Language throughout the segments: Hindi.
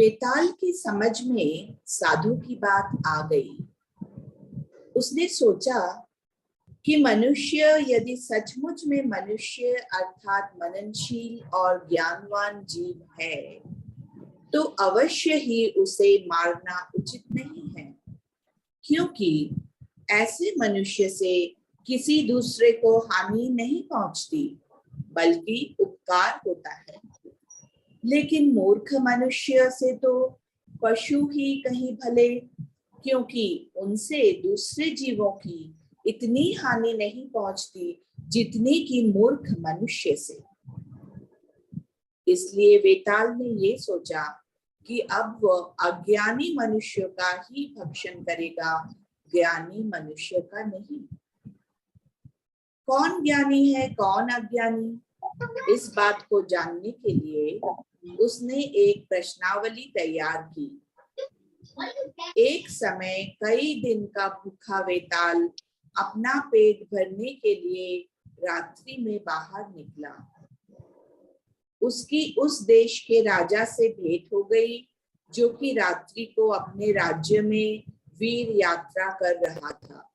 बेताल की समझ में साधु की बात आ गई। उसने सोचा कि मनुष्य यदि सचमुच में मनुष्य अर्थात मननशील और ज्ञानवान जीव है तो अवश्य ही उसे मारना उचित नहीं है, क्योंकि ऐसे मनुष्य से किसी दूसरे को हानि नहीं पहुंचती बल्कि उपकार होता है। लेकिन मूर्ख मनुष्य से तो पशु ही कहीं भले, क्योंकि उनसे दूसरे जीवों की इतनी हानि नहीं पहुंचती जितनी कि मूर्ख मनुष्य से। इसलिए बेताल ने ये सोचा कि अब वह अज्ञानी मनुष्य का ही भक्षण करेगा, ज्ञानी मनुष्य का नहीं। कौन ज्ञानी है कौन अज्ञानी, इस बात को जानने के लिए उसने एक प्रश्नावली तैयार की। एक समय कई दिन का भूखा बेताल अपना पेट भरने के लिए रात्रि में बाहर निकला। उसकी उस देश के राजा से भेंट हो गई, जो कि रात्रि को अपने राज्य में वीर यात्रा कर रहा था।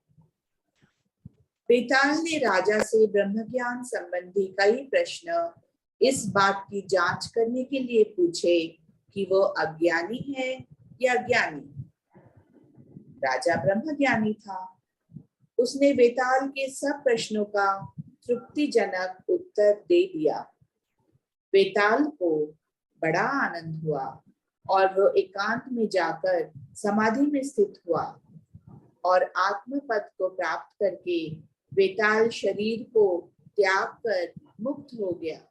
बेताल ने राजा से ब्रह्मज्ञान संबंधी कई प्रश्न इस बात की जांच करने के लिए पूछे कि वो अज्ञानी है या ज्ञानी। राजा ब्रह्मज्ञानी था। उसने बेताल के सब प्रश्नों का तृप्तिजनक उत्तर दे दिया। बेताल को बड़ा आनंद हुआ और वो एकांत में जाकर समाधि में स्थित हुआ और आत्मपद को प्राप्त करके बेताल शरीर को त्याग कर मुक्त हो गया।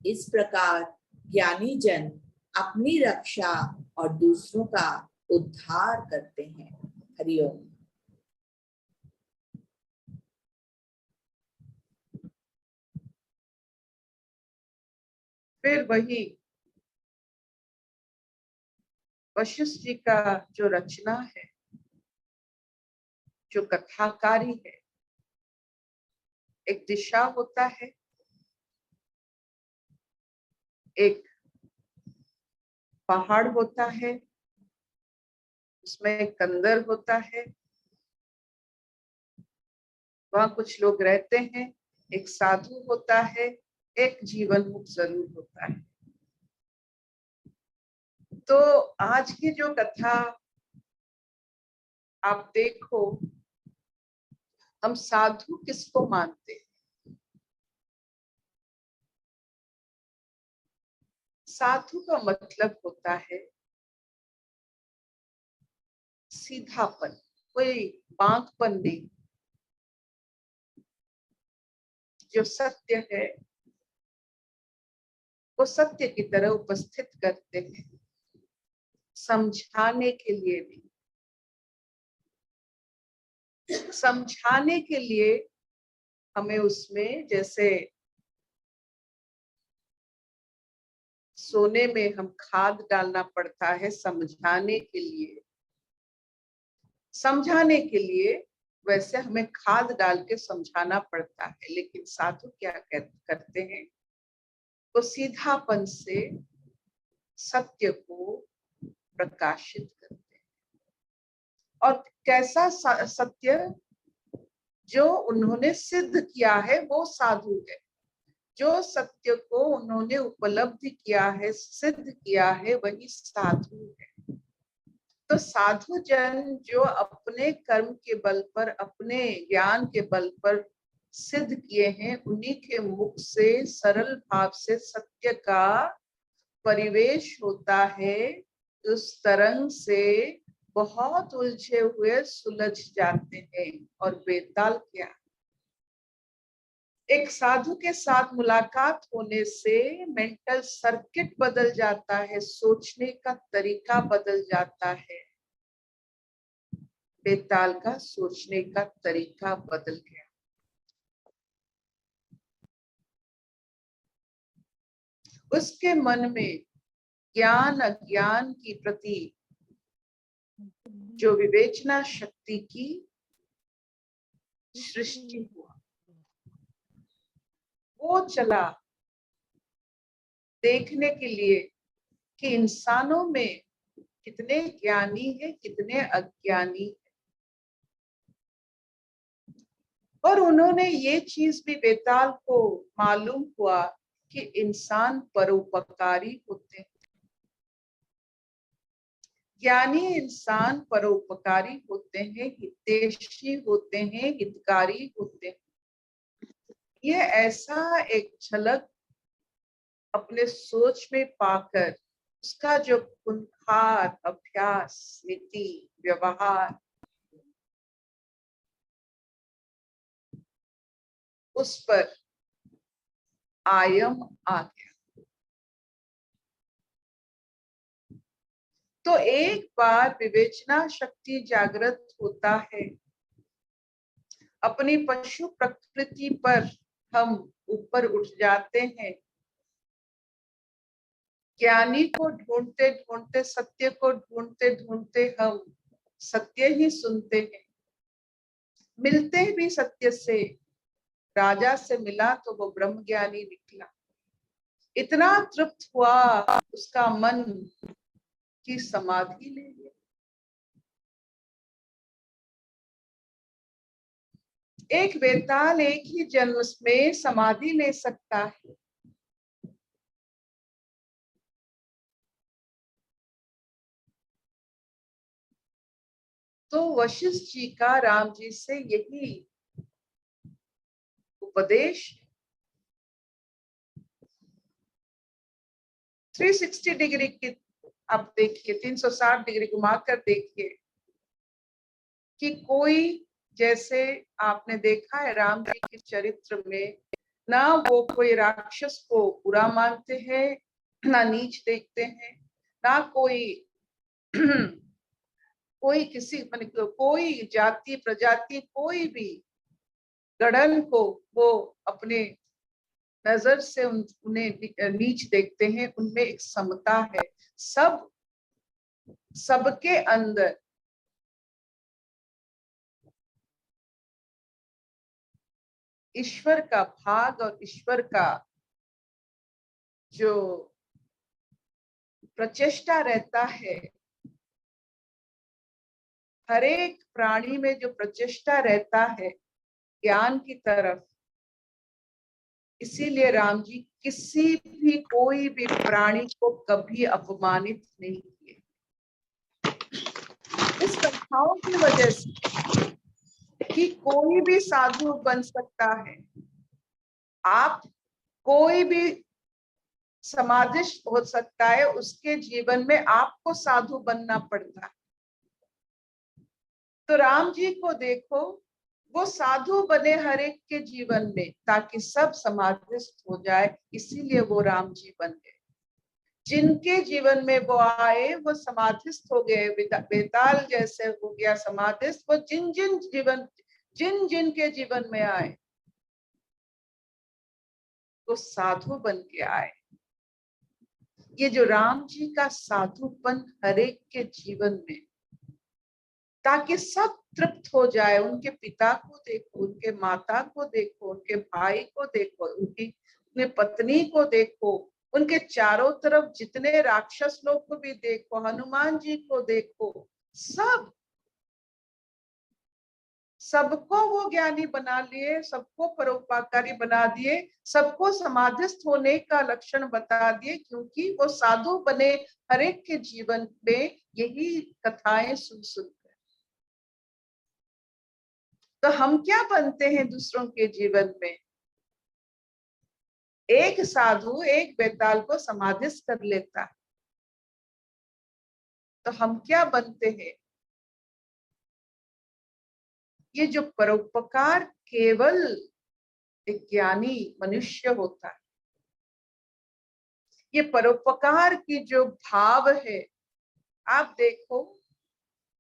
इस प्रकार ज्ञानी जन अपनी रक्षा और दूसरों का उद्धार करते हैं। हरिओम। फिर वही वशिष्ठ जी का जो रचना है, जो कथाकारी है, एक दिशा होता है, एक पहाड़ होता है, उसमें एक कंदर होता है, वहां कुछ लोग रहते हैं, एक साधु होता है, एक जीवन मुक्त जरूर होता है। तो आज की जो कथा आप देखो, हम साधु किसको मानते हैं? साधु का मतलब होता है सीधापन, कोई बांकपन नहीं। जो सत्य है वो सत्य की तरह उपस्थित करते हैं, समझाने के लिए नहीं। समझाने के लिए हमें उसमें जैसे सोने में हम खाद डालना पड़ता है समझाने के लिए, समझाने के लिए वैसे हमें खाद डाल के समझाना पड़ता है। लेकिन साधु क्या करते हैं, वो सीधापन से सत्य को प्रकाशित करते हैं। और कैसा सत्य? जो उन्होंने सिद्ध किया है वो साधु है। जो सत्य को उन्होंने उपलब्धि किया है, सिद्ध किया है, वही साधु है। तो साधु जन जो अपने कर्म के बल पर, अपने ज्ञान के बल पर सिद्ध किए हैं, उन्हीं के मुख से सरल भाव से सत्य का परिवेश होता है। उस तरंग से बहुत उलझे हुए सुलझ जाते हैं। और बेताल क्या? एक साधु के साथ मुलाकात होने से मेंटल सर्किट बदल जाता है, सोचने का तरीका बदल जाता है। बेताल का सोचने का तरीका बदल गया। उसके मन में ज्ञान अज्ञान की प्रति जो विवेचना शक्ति की सृष्टि हुआ, वो चला देखने के लिए कि इंसानों में कितने ज्ञानी है, कितने अज्ञानी है। और उन्होंने ये चीज भी बेताल को मालूम हुआ कि इंसान परोपकारी होते हैं, ज्ञानी इंसान परोपकारी होते हैं, हितैषी होते हैं, हितकारी होते हैं। ये ऐसा एक झलक अपने सोच में पाकर उसका जो खूंखार अभ्यास, नीति, व्यवहार, उस पर आयम आ गया। तो एक बार विवेचना शक्ति जागृत होता है, अपनी पशु प्रकृति पर हम ऊपर उठ जाते हैं, ज्ञानी को ढूंढते ढूंढते, सत्य को ढूंढते ढूंढते हम सत्य ही सुनते हैं, मिलते भी सत्य से। राजा से मिला तो वो ब्रह्म ज्ञानी निकला, इतना तृप्त हुआ उसका मन की समाधि ले लिया। एक बेताल एक ही जन्म में समाधि ले सकता है। तो वशिष्ठ जी का राम जी से यही उपदेश, 360 डिग्री की आप देखिए, 360 डिग्री घुमा कर देखिए कि कोई, जैसे आपने देखा है राम जी के चरित्र में, ना वो कोई राक्षस को बुरा मानते हैं, ना नीच देखते हैं, ना कोई कोई किसी कोई जाति प्रजाति, कोई भी गढ़न को वो अपने नजर से उन्हें नीच देखते हैं। उनमें एक समता है, सबके अंदर ईश्वर का भाग और ईश्वर का जो प्रचेष्टा रहता है, हर एक प्राणी में जो प्रचेष्टा रहता है ज्ञान की तरफ। इसीलिए राम जी किसी भी कोई भी प्राणी को कभी अपमानित नहीं किए। इस कथाओं की वजह से कि कोई भी साधु बन सकता है, आप कोई भी समाधिष्ट हो सकता है, उसके जीवन में आपको साधु बनना पड़ता है। तो राम जी को देखो, वो साधु बने हर एक के जीवन में ताकि सब समाधिस्थ हो जाए, इसीलिए वो राम जी बन गए। जिनके जीवन में वो आए वो समाधिस्थ हो गए, बेताल जैसे हो गया समाधिस्थ। वो जिन जिन के जीवन में आए वो साधु बन के आए। ये जो राम जी का साधुपन हर एक के जीवन में, ताकि सब तृप्त हो जाए। उनके पिता को देखो, उनके माता को देखो, उनके भाई को देखो, उनकी पत्नी को देखो, उनके चारों तरफ जितने राक्षस लोग को भी देखो, हनुमान जी को देखो, सबको वो ज्ञानी बना लिए, सबको परोपकारी बना दिए, सबको समाधिस्थ होने का लक्षण बता दिए, क्योंकि वो साधु बने हर एक के जीवन में यही कथाएं सुन सुनकर। तो हम क्या बनते हैं दूसरों के जीवन में? एक साधु एक बेताल को समाधिस्थ कर लेता है, तो हम क्या बनते हैं? ये जो परोपकार केवल एक ज्ञानी मनुष्य होता है। ये परोपकार की जो भाव है, आप देखो,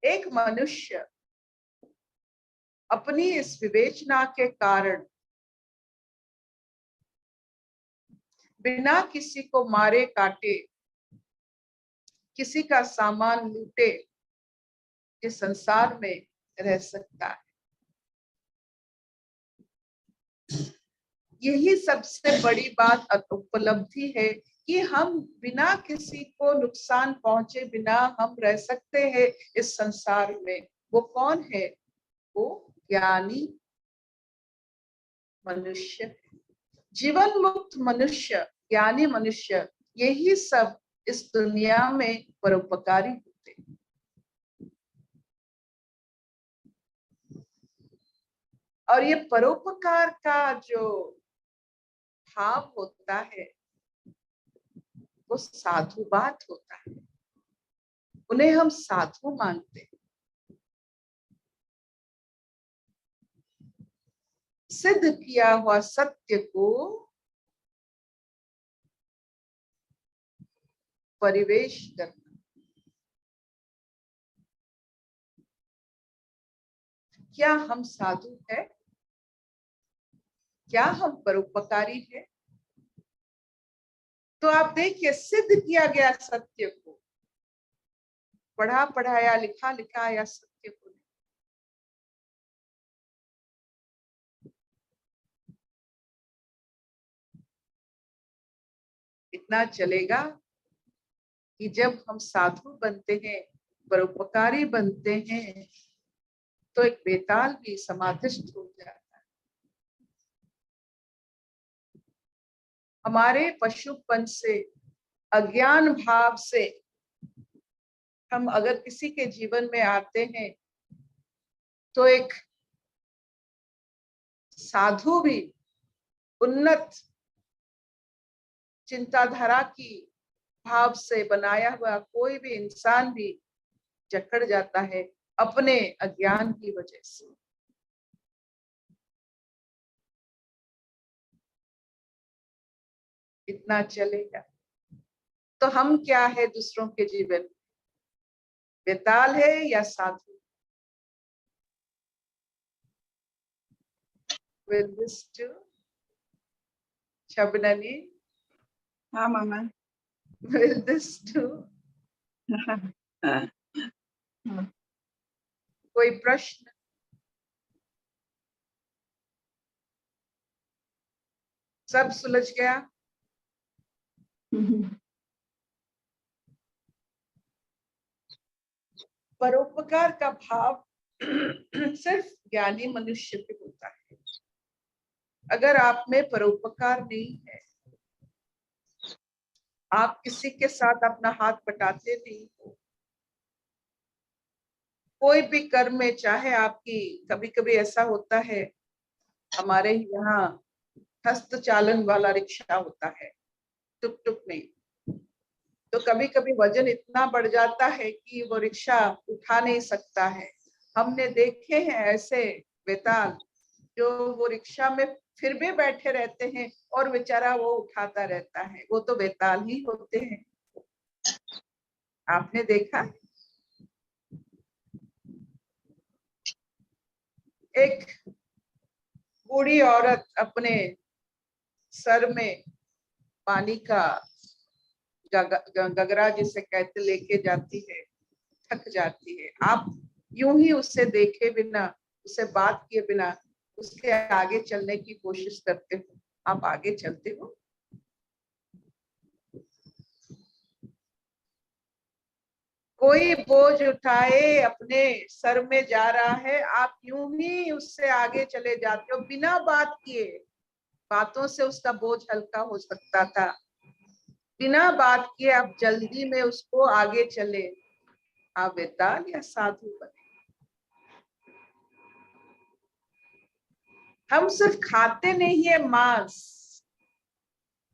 एक मनुष्य अपनी इस विवेचना के कारण बिना किसी को मारे काटे, किसी का सामान लूटे, इस संसार में रह सकता है। यही सबसे बड़ी बात उपलब्धि है कि हम बिना किसी को नुकसान पहुंचे बिना हम रह सकते हैं इस संसार में। वो कौन है? वो ज्ञानी मनुष्य, जीवन मुक्त मनुष्य, ज्ञानी मनुष्य, यही सब इस दुनिया में परोपकारी होते। और ये परोपकार का जो भाव होता है वो साधु बात होता है, उन्हें हम साधु मानते हैं। सिद्ध किया हुआ सत्य को परिवेश करना, क्या हम साधु है? क्या हम परोपकारी है? तो आप देखिए, सिद्ध किया गया सत्य को, पढ़ा पढ़ाया लिखा लिखाया सत्य को इतना चलेगा कि जब हम साधु बनते हैं, परोपकारी बनते हैं, तो एक बेताल भी समाधिस्थ हो जाता है। हमारे पशुपन से, अज्ञान भाव से हम अगर किसी के जीवन में आते हैं तो एक साधु भी, उन्नत चिंताधारा की भाव से बनाया हुआ कोई भी इंसान भी जकड़ जाता है अपने अज्ञान की वजह से। इतना चलेगा। तो हम क्या है दूसरों के जीवन, बेताल है या साधु? Will this do? शबननी, हाँ मामा। will this do? कोई प्रश्न? सब सुलझ गया? परोपकार का भाव सिर्फ ज्ञानी मनुष्य पे होता है। अगर आप में परोपकार नहीं है, आप किसी के साथ अपना हाथ बटाते नहीं हो, कोई भी कर्म में, चाहे आपकी, कभी कभी ऐसा होता है हमारे यहाँ हस्त चालन वाला रिक्शा होता है टुक टुक में, तो कभी कभी वजन इतना बढ़ जाता है कि वो रिक्शा उठा नहीं सकता है। हमने देखे हैं ऐसे बेताल जो वो रिक्शा में फिर भी बैठे रहते हैं और बेचारा वो उठाता रहता है, वो तो बेताल ही होते हैं। आपने देखा? एक बूढ़ी औरत अपने सर में पानी का गगरा जिसे कहते लेके जाती है, थक जाती है। आप यूं ही उससे देखे बिना, उससे बात किए बिना उसके आगे चलने की कोशिश करते हो, आप आगे चलते हो? कोई बोझ उठाए अपने सर में जा रहा है, आप यूं ही उससे आगे चले जाते हो बिना बात किए। बातों से उसका बोझ हल्का हो सकता था, बिना बात किए आप जल्दी में उसको आगे चले। आप बेताल या साधु बने? हम सिर्फ खाते नहीं है मांस,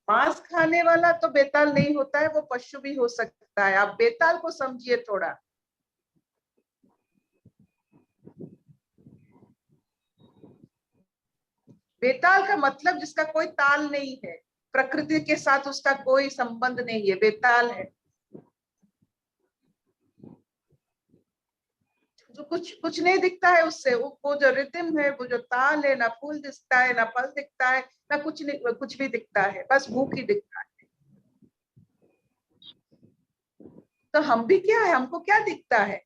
मांस खाने वाला तो बेताल नहीं होता है, वो पशु भी हो सकता है। आप बेताल को समझिए थोड़ा। बेताल का मतलब जिसका कोई ताल नहीं है, प्रकृति के साथ उसका कोई संबंध नहीं है, बेताल है। जो कुछ नहीं दिखता है उससे, वो जो रिदम है, वो जो ताल है, ना फूल दिखता है, ना फल दिखता है, ना कुछ नहीं, कुछ भी दिखता है, बस भूख ही दिखता है। तो हम भी क्या है, हमको क्या दिखता है?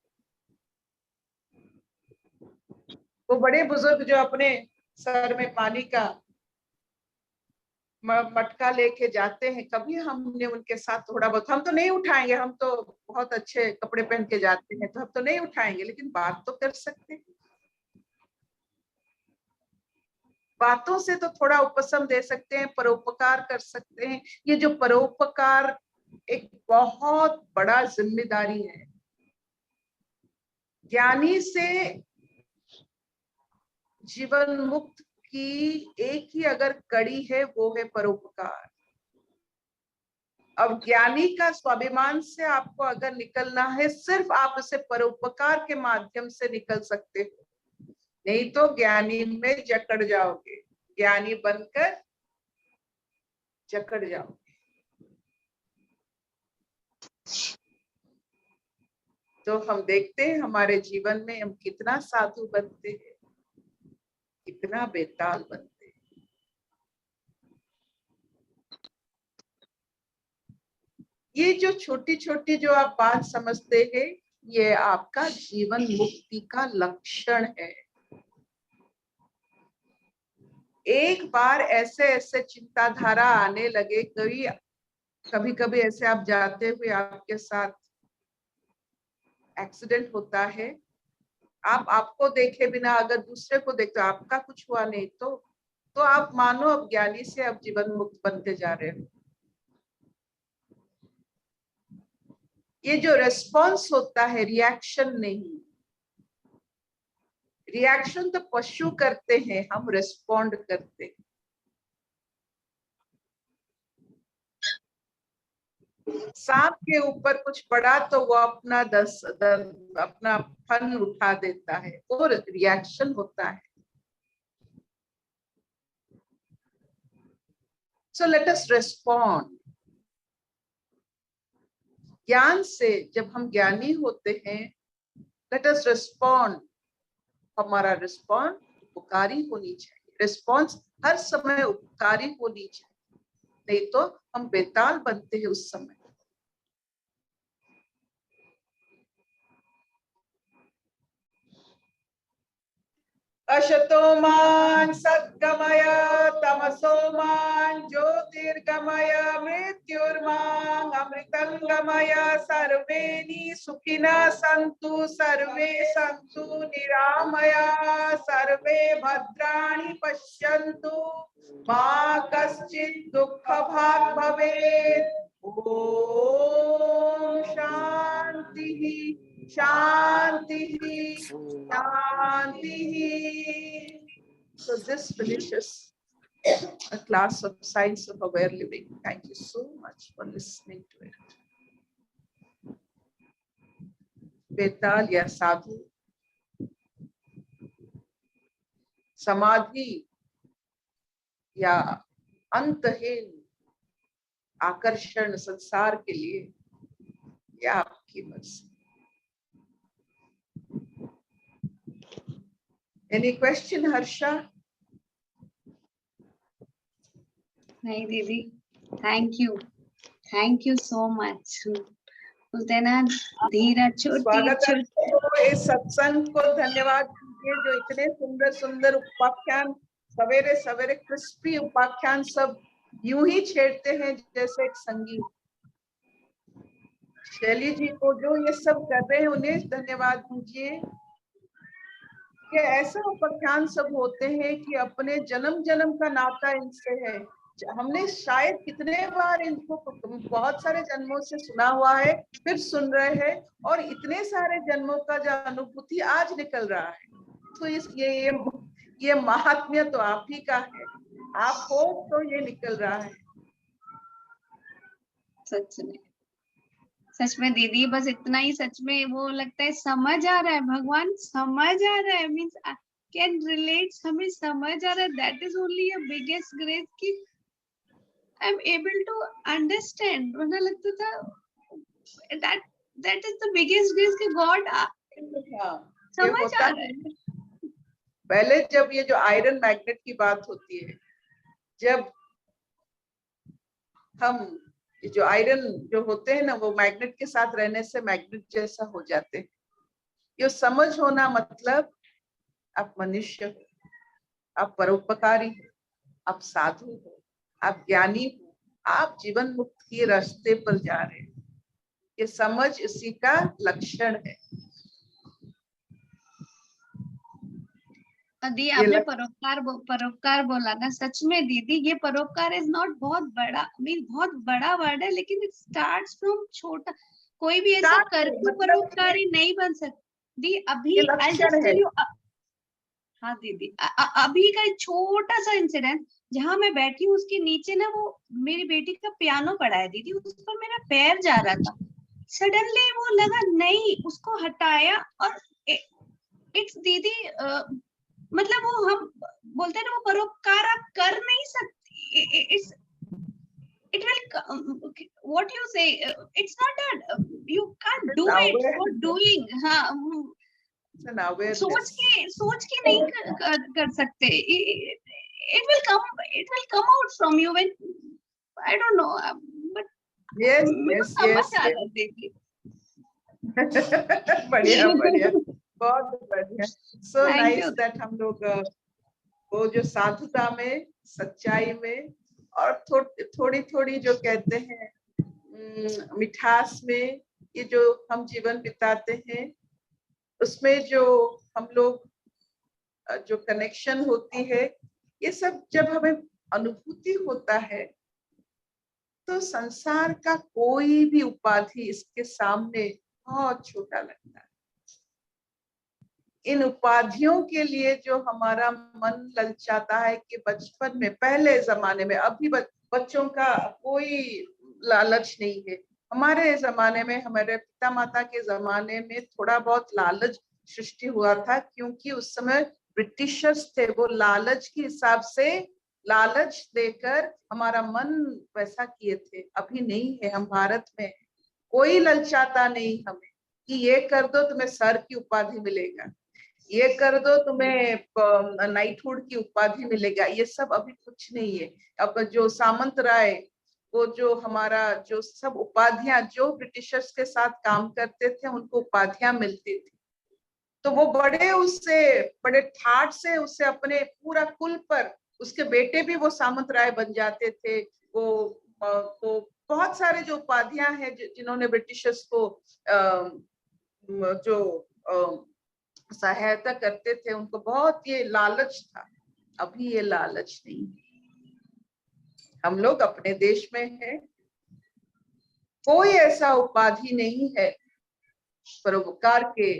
वो बड़े बुजुर्ग जो अपने सर में पानी का मटका लेके जाते हैं, कभी हमने उनके साथ थोड़ा बहुत, हम तो नहीं उठाएंगे, हम तो बहुत अच्छे कपड़े पहन के जाते हैं तो हम तो नहीं उठाएंगे, लेकिन बात तो कर सकते हैं। बातों से तो थोड़ा उपशम दे सकते हैं, परोपकार कर सकते हैं। ये जो परोपकार एक बहुत बड़ा जिम्मेदारी है। ज्ञानी से जीवन मुक्त की एक ही अगर कड़ी है, वो है परोपकार। अब ज्ञानी का स्वाभिमान से आपको अगर निकलना है, सिर्फ आप उसे परोपकार के माध्यम से निकल सकते हो, नहीं तो ज्ञानी में जकड़ जाओगे, ज्ञानी बनकर जकड़ जाओगे। तो हम देखते हैं हमारे जीवन में हम कितना साधु बनते हैं, कितना बेताल बनते हैं। ये जो छोटी छोटी जो आप बात समझते हैं, ये आपका जीवन मुक्ति का लक्षण है। एक बार ऐसे ऐसे चिंताधारा आने लगे, कभी कभी ऐसे आप जाते हुए आपके साथ एक्सीडेंट होता है, आप आपको देखे बिना अगर दूसरे को देखते हो, आपका कुछ हुआ नहीं तो आप मानो अब ज्ञानी से अब जीवन मुक्त बनते जा रहे हो। ये जो रिस्पॉन्स होता है, रिएक्शन नहीं। रिएक्शन तो पशु करते हैं, हम रिस्पॉन्ड करते हैं। सांप के ऊपर कुछ पड़ा तो वो अपना फन उठा देता है, वो रिएक्शन होता है। So let us respond. ज्ञान से जब हम ज्ञानी होते हैं, let us respond. हमारा रिस्पॉन्स उपकारी होनी चाहिए, रिस्पॉन्स हर समय उपकारी होनी चाहिए, नहीं तो हम बेताल बनते हैं उस समय। अशतो मान सद्गमय तमसो मान ज्योतिर्गमय मृत्युर्मां अमृतंगमय सर्वेनि सुखिनः सन्तु सर्वे सन्तु निरामया सर्वे भद्राणि पश्यन्तु मा कश्चित् दुःखभाग् भवेत्। ओम शांति शांति शांति। So this finishes a class of Science of Aware Living. Thank you so much for listening to it. बेताल या साधु समाधि या अंतहीन आकर्षण संसार के लिए, या आपकी मर्जी। Any question, Harsha? नहीं दीदी, थैंक यू सो मच। उस दिन धीरज स्वागत है। इस सत्संग को धन्यवाद दीजिए जो इतने सुंदर सुंदर उपाख्यान, सवेरे सवेरे क्रिस्पी उपाख्यान सब यूं ही छेड़ते हैं जैसे एक संगीत। शैली जी को जो ये सब कर रहे हैं उन्हें धन्यवाद दीजिए कि ऐसा उपाख्यान सब होते हैं कि अपने जन्म जन्म का नाता इनसे है। हमने शायद कितने बार इनको बहुत सारे जन्मों से सुना हुआ है, फिर सुन रहे हैं, और इतने सारे जन्मों का जो अनुभूति आज निकल रहा है, तो ये महात्म्य तो आप ही का है। आप हो तो ये निकल रहा है। सच में दीदी, बस इतना ही सच में वो लगता है, समझ आ रहा है, भगवान समझ आ रहा है, मीन्स कैन रिलेट, हमें समझ आ रहा है। That is only a biggest grace कि I am able to understand. वरना लगता था that is the biggest grace कि गॉड समझ आ रहा है। पहले जब ये जो आयरन मैग्नेट की बात होती है, जब हम जो आयरन जो होते हैं ना, वो मैग्नेट के साथ रहने से मैग्नेट जैसा हो जाते हैं। ये समझ होना मतलब आप मनुष्य हो, आप परोपकारी हो, आप साधु हो, आप ज्ञानी हो, आप जीवन मुक्त के रास्ते पर जा रहे हैं, ये समझ इसी का लक्षण है। दी आपने परोपकार बोला ना, सच में दीदी ये परोपकार इज नॉट बहुत बड़ा, मीन बहुत बड़ा वर्ड है, लेकिन इट स्टार्ट्स फ्रॉम छोटा। कोई भी ऐसा करके परोपकारी नहीं बन सकती दी। अभी आई जस्ट टेल यू, हाँ दीदी, अभी का एक छोटा सा इंसिडेंट, जहाँ मैं बैठी हूँ उसके नीचे ना वो मेरी बेटी का पियानो पड़ा है दीदी, उस पर मेरा पैर जा रहा था, सडनली वो लगा नहीं, उसको हटाया और इट्स दीदी मतलब वो हम बोलते हैं ना, वो परोपकार आप कर नहीं सकती। It's it will what you say, it's not that you can't do it for doing। हाँ, सोच के नहीं कर सकते। it will come out from you when I don't know, but yes बढ़िया बहुत बढ़िया। so nice that हम लोग वो जो साधुता में, सच्चाई में और थोड़ी जो कहते हैं मिठास में, ये जो हम जीवन बिताते हैं, उसमें जो हम लोग जो कनेक्शन होती है, ये सब जब हमें अनुभूति होता है तो संसार का कोई भी उपाधि इसके सामने बहुत छोटा लगता है। इन उपाधियों के लिए जो हमारा मन ललचाता है कि बचपन में, पहले जमाने में, अभी बच्चों का कोई लालच नहीं है। हमारे जमाने में, हमारे पिता माता के जमाने में थोड़ा बहुत लालच सृष्टि हुआ था, क्योंकि उस समय ब्रिटिशर्स थे, वो लालच के हिसाब से लालच देकर हमारा मन वैसा किए थे। अभी नहीं है, हम भारत में कोई ललचाता नहीं हमें कि ये कर दो तुम्हें सर की उपाधि मिलेगा, ये कर दो तुम्हें नाइटहुड की उपाधि मिलेगा, ये सब अभी कुछ नहीं है। अब जो सामंत राय, वो जो हमारा जो सब उपाधियां जो ब्रिटिशर्स के साथ काम करते थे उनको उपाधियां मिलती थी, तो वो बड़े ठाट से उससे अपने पूरा कुल पर, उसके बेटे भी वो सामंत राय बन जाते थे। वो बहुत सारे जो उपाधियां हैं जिन्होंने ब्रिटिशर्स को जो सहायता करते थे, उनको बहुत ये लालच था। अभी ये लालच नहीं है। हम लोग अपने देश में हैं, कोई ऐसा उपाधि नहीं है परोपकार के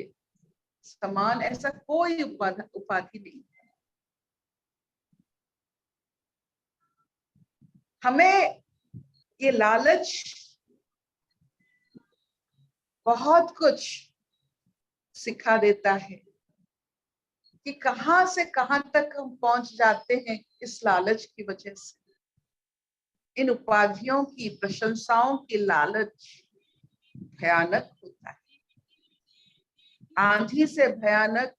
समान, ऐसा कोई उपाधि नहीं है। हमें ये लालच बहुत कुछ सिखा देता है कि कहां से कहां तक हम पहुंच जाते हैं इस लालच की वजह से। इन उपाधियों की, प्रशंसाओं की लालच भयानक होता है, आंधी से भयानक,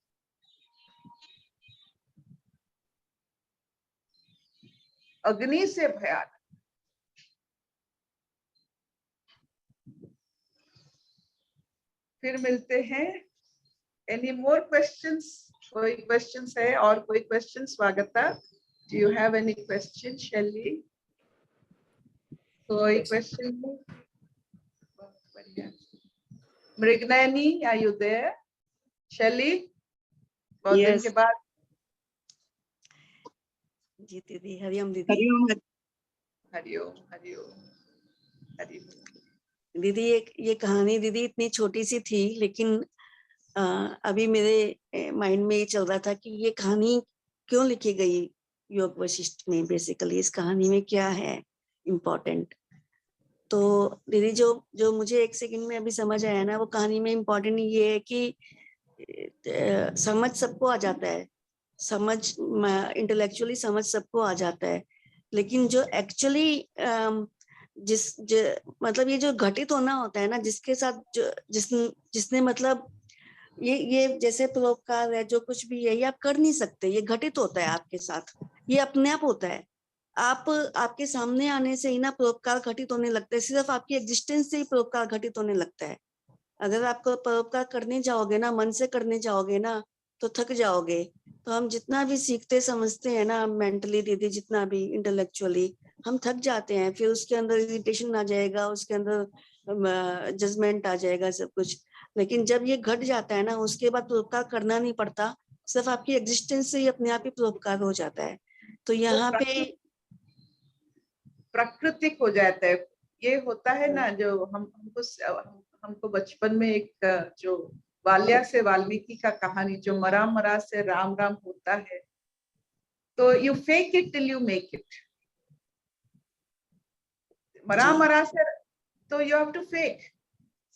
अग्नि से भयानक। फिर मिलते हैं। Any more questions? कोई क्वेश्चंस है? और कोई question? Swagata, do you have any question? Shaily, कोई क्वेश्चन? बढ़िया। Mrignayani, are you there? Shaily, बहुत दिन के बाद। जी दीदी, हरिओम दीदी। हरिओम हरिओम हरिओम। दीदी ये कहानी दीदी इतनी छोटी सी थी, लेकिन अभी मेरे माइंड में ये चल रहा था कि ये कहानी क्यों लिखी गई योग वशिष्ठ में, बेसिकली इस कहानी में क्या है इम्पोर्टेंट। तो दीदी जो मुझे एक सेकंड में अभी समझ आया ना, वो कहानी में इम्पोर्टेंट ये है कि समझ सबको आ जाता है, समझ इंटेलेक्चुअली समझ सबको आ जाता है, लेकिन जो एक्चुअली मतलब ये जो घटित होना होता है ना, जिसके साथ जिसने मतलब ये जैसे परोपकार है, जो कुछ भी है, ये आप कर नहीं सकते, ये घटित होता है आपके साथ, ये अपने आप होता है। आपके सामने आने से ही ना परोपकार घटित होने लगता है, सिर्फ आपकी एग्जिस्टेंस से ही परोपकार घटित होने लगता है। अगर आपको परोपकार करने जाओगे ना, मन से करने जाओगे ना, तो थक जाओगे। तो हम जितना भी सीखते समझते हैं ना मेंटली दीदी, जितना भी इंटेलेक्चुअली, हम थक जाते हैं, फिर उसके अंदर इरिटेशन आ जाएगा, उसके अंदर जजमेंट आ जाएगा, सब कुछ। लेकिन जब ये घट जाता है ना, उसके बाद परोपकार करना नहीं पड़ता, सिर्फ आपकी एग्जिस्टेंस से ही अपने आप ही परोपकार हो जाता है। तो यहाँ पे प्राकृतिक हो जाता है। ये होता है ना, जो हमको बचपन में एक जो वाल्या से वाल्मीकि का कहानी, जो मरा मरा से राम राम होता है, तो you fake it till you make it. मरा मरा से तो यू हैव टू फेक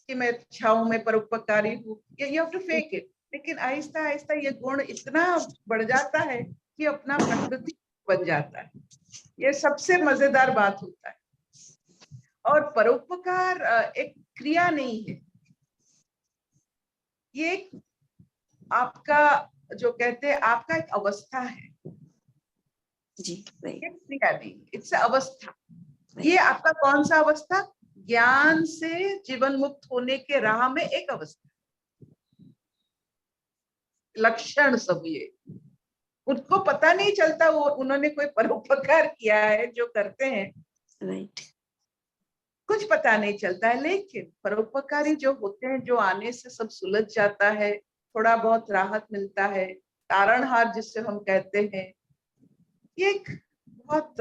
कि मैं अच्छा हूं, मैं परोपकारी हूँ, you have to fake it. लेकिन आहिस्ता आहिस्ता ये गुण इतना बढ़ जाता है कि अपना प्रकृति बन जाता है। ये सबसे मजेदार बात होता है। और परोपकार एक क्रिया नहीं है, ये एक आपका, जो कहते हैं, आपका एक अवस्था है जी, ये क्रिया नहीं, इट्स अवस्था। ये आपका कौन सा अवस्था? ज्ञान से जीवन मुक्त होने के राह में एक अवस्था, लक्षण सब ये उनको पता नहीं चलता, वो उन्होंने कोई परोपकार किया है जो करते हैं, राइट। कुछ पता नहीं चलता है। लेकिन परोपकारी जो होते हैं, जो आने से सब सुलझ जाता है, थोड़ा बहुत राहत मिलता है, तारणहार जिससे हम कहते हैं, ये एक बहुत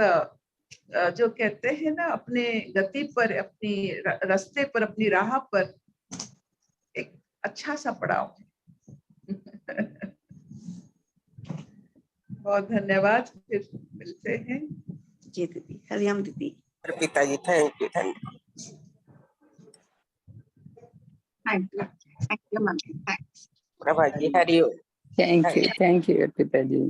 जो कहते हैं ना, अपने गति पर, अपनी रास्ते पर, अपनी राह पर एक अच्छा सा पड़ाव है। बहुत धन्यवाद, फिर मिलते हैं। जी दीदी, हरिओम दीदी। Arpita ji, thank you, thank you. Thank you ma'am, thanks. Prabha ji, Hariom. Thank you Arpita ji.